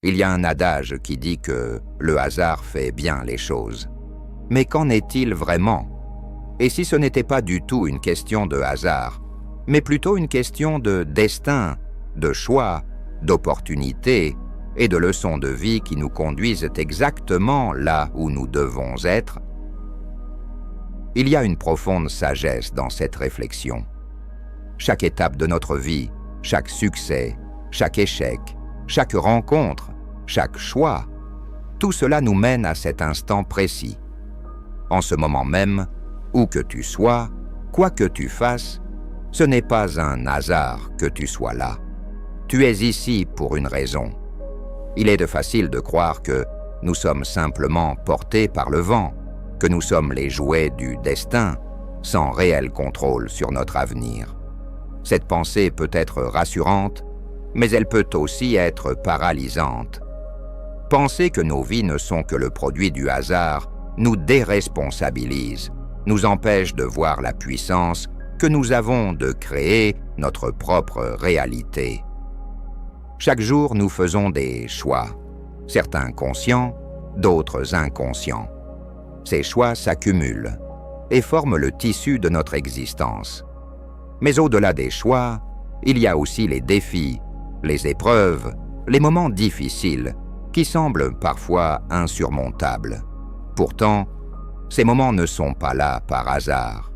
Il y a un adage qui dit que le hasard fait bien les choses. Mais qu'en est-il vraiment? Et si ce n'était pas du tout une question de hasard, mais plutôt une question de destin, de choix, d'opportunité et de leçons de vie qui nous conduisent exactement là où nous devons être? Il y a une profonde sagesse dans cette réflexion. Chaque étape de notre vie, chaque succès, chaque échec, chaque rencontre, chaque choix, tout cela nous mène à cet instant précis. En ce moment même, où que tu sois, quoi que tu fasses, ce n'est pas un hasard que tu sois là. Tu es ici pour une raison. Il est facile de croire que nous sommes simplement portés par le vent, que nous sommes les jouets du destin, sans réel contrôle sur notre avenir. Cette pensée peut être rassurante, mais elle peut aussi être paralysante. Penser que nos vies ne sont que le produit du hasard nous déresponsabilise, nous empêche de voir la puissance que nous avons de créer notre propre réalité. Chaque jour, nous faisons des choix, certains conscients, d'autres inconscients. Ces choix s'accumulent et forment le tissu de notre existence. Mais au-delà des choix, il y a aussi les défis, les épreuves, les moments difficiles qui semblent parfois insurmontables. Pourtant, ces moments ne sont pas là par hasard.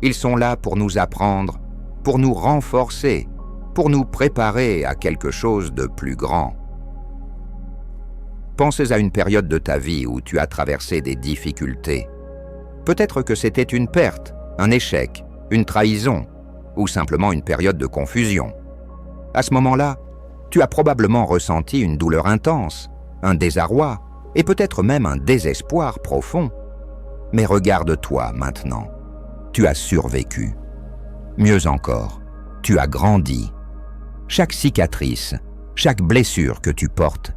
Ils sont là pour nous apprendre, pour nous renforcer, pour nous préparer à quelque chose de plus grand. Pensez à une période de ta vie où tu as traversé des difficultés. Peut-être que c'était une perte, un échec, une trahison, ou simplement une période de confusion. À ce moment-là, tu as probablement ressenti une douleur intense, un désarroi, et peut-être même un désespoir profond. Mais regarde-toi maintenant. Tu as survécu. Mieux encore, tu as grandi. Chaque cicatrice, chaque blessure que tu portes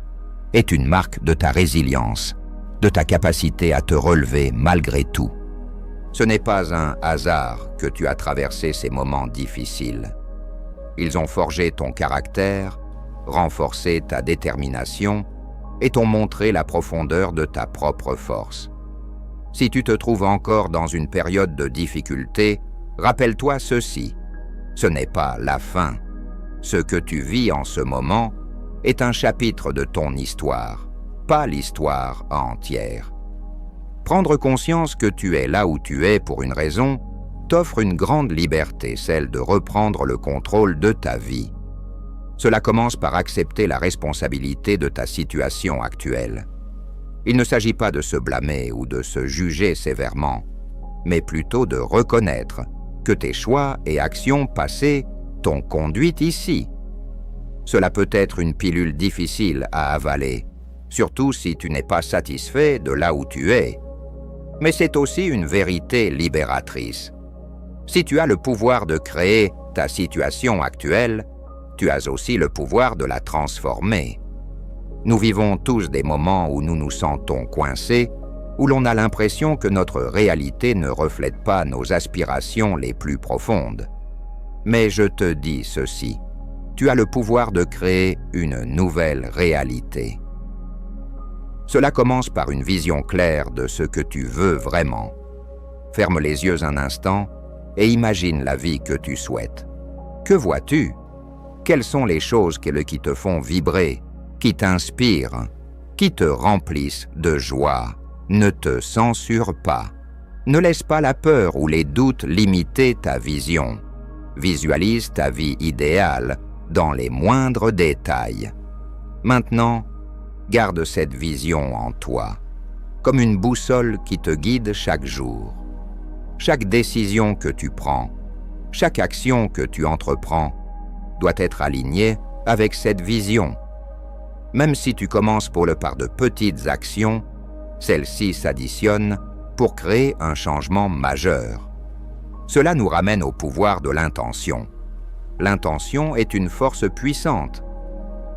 est une marque de ta résilience, de ta capacité à te relever malgré tout. Ce n'est pas un hasard que tu as traversé ces moments difficiles. Ils ont forgé ton caractère, renforcé ta détermination et t'ont montré la profondeur de ta propre force. Si tu te trouves encore dans une période de difficulté, rappelle-toi ceci. Ce n'est pas la fin. Ce que tu vis en ce moment est un chapitre de ton histoire, pas l'histoire entière. Prendre conscience que tu es là où tu es pour une raison t'offre une grande liberté, celle de reprendre le contrôle de ta vie. Cela commence par accepter la responsabilité de ta situation actuelle. Il ne s'agit pas de se blâmer ou de se juger sévèrement, mais plutôt de reconnaître que tes choix et actions passées t'ont conduit ici. Cela peut être une pilule difficile à avaler, surtout si tu n'es pas satisfait de là où tu es. Mais c'est aussi une vérité libératrice. Si tu as le pouvoir de créer ta situation actuelle, tu as aussi le pouvoir de la transformer. Nous vivons tous des moments où nous nous sentons coincés, où l'on a l'impression que notre réalité ne reflète pas nos aspirations les plus profondes. Mais je te dis ceci, tu as le pouvoir de créer une nouvelle réalité. Cela commence par une vision claire de ce que tu veux vraiment. Ferme les yeux un instant et imagine la vie que tu souhaites. Que vois-tu? Quelles sont les choses qui te font vibrer, qui t'inspirent, qui te remplissent de joie? Ne te censure pas. Ne laisse pas la peur ou les doutes limiter ta vision. Visualise ta vie idéale dans les moindres détails. Maintenant, garde cette vision en toi, comme une boussole qui te guide chaque jour. Chaque décision que tu prends, chaque action que tu entreprends, doit être alignée avec cette vision. Même si tu commences par de petites actions, celles-ci s'additionnent pour créer un changement majeur. Cela nous ramène au pouvoir de l'intention. L'intention est une force puissante.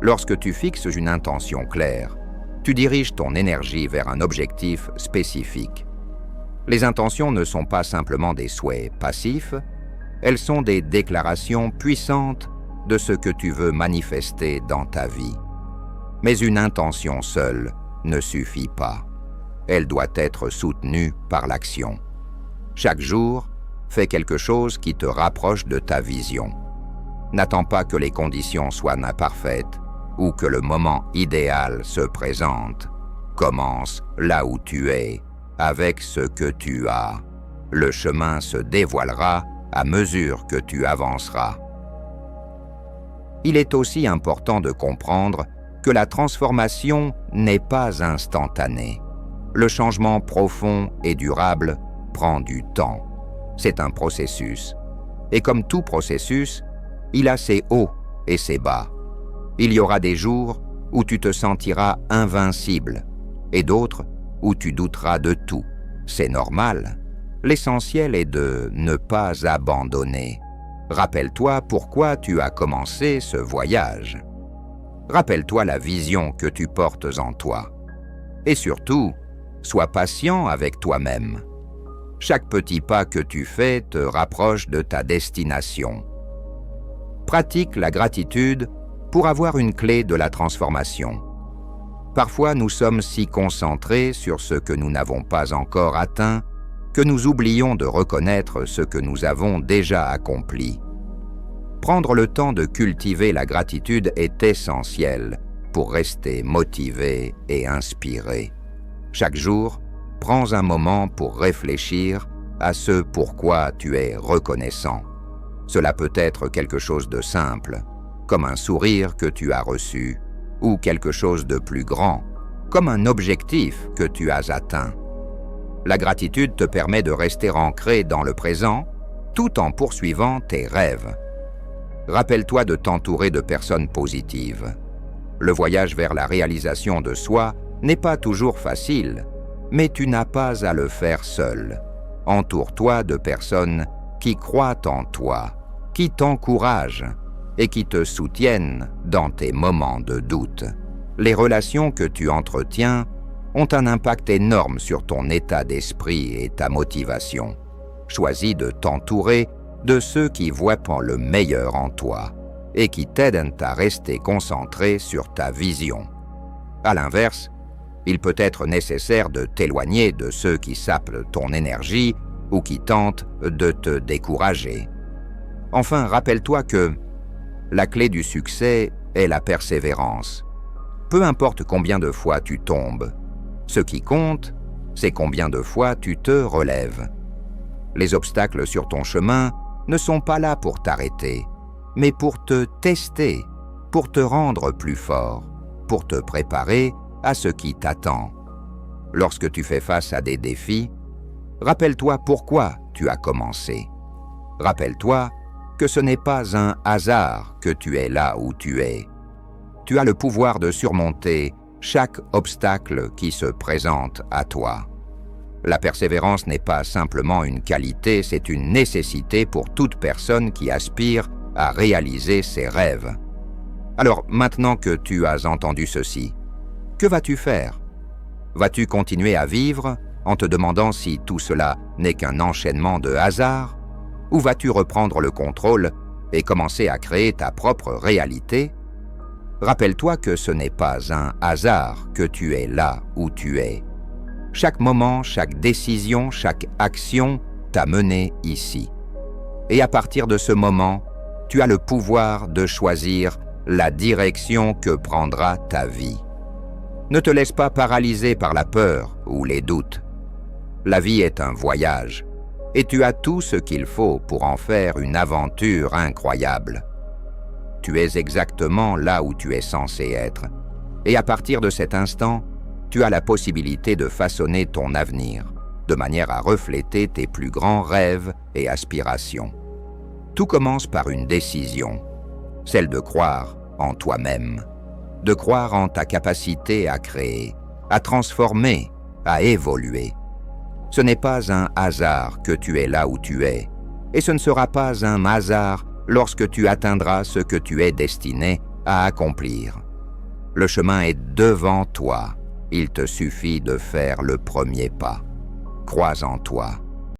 Lorsque tu fixes une intention claire, tu diriges ton énergie vers un objectif spécifique. Les intentions ne sont pas simplement des souhaits passifs, elles sont des déclarations puissantes de ce que tu veux manifester dans ta vie. Mais une intention seule ne suffit pas. Elle doit être soutenue par l'action. Chaque jour, fais quelque chose qui te rapproche de ta vision. N'attends pas que les conditions soient imparfaites ou que le moment idéal se présente. Commence là où tu es, avec ce que tu as. Le chemin se dévoilera à mesure que tu avanceras. Il est aussi important de comprendre que la transformation n'est pas instantanée. Le changement profond et durable prend du temps. C'est un processus. Et comme tout processus, il a ses hauts et ses bas. Il y aura des jours où tu te sentiras invincible et d'autres où tu douteras de tout. C'est normal. L'essentiel est de ne pas abandonner. Rappelle-toi pourquoi tu as commencé ce voyage. Rappelle-toi la vision que tu portes en toi. Et surtout, sois patient avec toi-même. Chaque petit pas que tu fais te rapproche de ta destination. Pratique la gratitude pour avoir une clé de la transformation. Parfois, nous sommes si concentrés sur ce que nous n'avons pas encore atteint que nous oublions de reconnaître ce que nous avons déjà accompli. Prendre le temps de cultiver la gratitude est essentiel pour rester motivé et inspiré. Chaque jour, prends un moment pour réfléchir à ce pourquoi tu es reconnaissant. Cela peut être quelque chose de simple, comme un sourire que tu as reçu, ou quelque chose de plus grand, comme un objectif que tu as atteint. La gratitude te permet de rester ancré dans le présent, tout en poursuivant tes rêves. Rappelle-toi de t'entourer de personnes positives. Le voyage vers la réalisation de soi n'est pas toujours facile, mais tu n'as pas à le faire seul. Entoure-toi de personnes qui croient en toi, qui t'encouragent et qui te soutiennent dans tes moments de doute. Les relations que tu entretiens ont un impact énorme sur ton état d'esprit et ta motivation. Choisis de t'entourer de ceux qui voient le meilleur en toi et qui t'aident à rester concentré sur ta vision. À l'inverse, il peut être nécessaire de t'éloigner de ceux qui sapent ton énergie ou qui tentent de te décourager. Enfin, rappelle-toi que la clé du succès est la persévérance. Peu importe combien de fois tu tombes, ce qui compte, c'est combien de fois tu te relèves. Les obstacles sur ton chemin ne sont pas là pour t'arrêter, mais pour te tester, pour te rendre plus fort, pour te préparer à ce qui t'attend. Lorsque tu fais face à des défis, rappelle-toi pourquoi tu as commencé. Rappelle-toi que ce n'est pas un hasard que tu es là où tu es. Tu as le pouvoir de surmonter chaque obstacle qui se présente à toi. La persévérance n'est pas simplement une qualité, c'est une nécessité pour toute personne qui aspire à réaliser ses rêves. Alors, maintenant que tu as entendu ceci, que vas-tu faire? Vas-tu continuer à vivre en te demandant si tout cela n'est qu'un enchaînement de hasards? Ou vas-tu reprendre le contrôle et commencer à créer ta propre réalité? Rappelle-toi que ce n'est pas un hasard que tu es là où tu es. Chaque moment, chaque décision, chaque action t'a mené ici. Et à partir de ce moment, tu as le pouvoir de choisir la direction que prendra ta vie. Ne te laisse pas paralyser par la peur ou les doutes. La vie est un voyage, et tu as tout ce qu'il faut pour en faire une aventure incroyable. Tu es exactement là où tu es censé être, et à partir de cet instant, tu as la possibilité de façonner ton avenir, de manière à refléter tes plus grands rêves et aspirations. Tout commence par une décision, celle de croire en toi-même, de croire en ta capacité à créer, à transformer, à évoluer. Ce n'est pas un hasard que tu es là où tu es, et ce ne sera pas un hasard lorsque tu atteindras ce que tu es destiné à accomplir. Le chemin est devant toi, il te suffit de faire le premier pas. Crois en toi.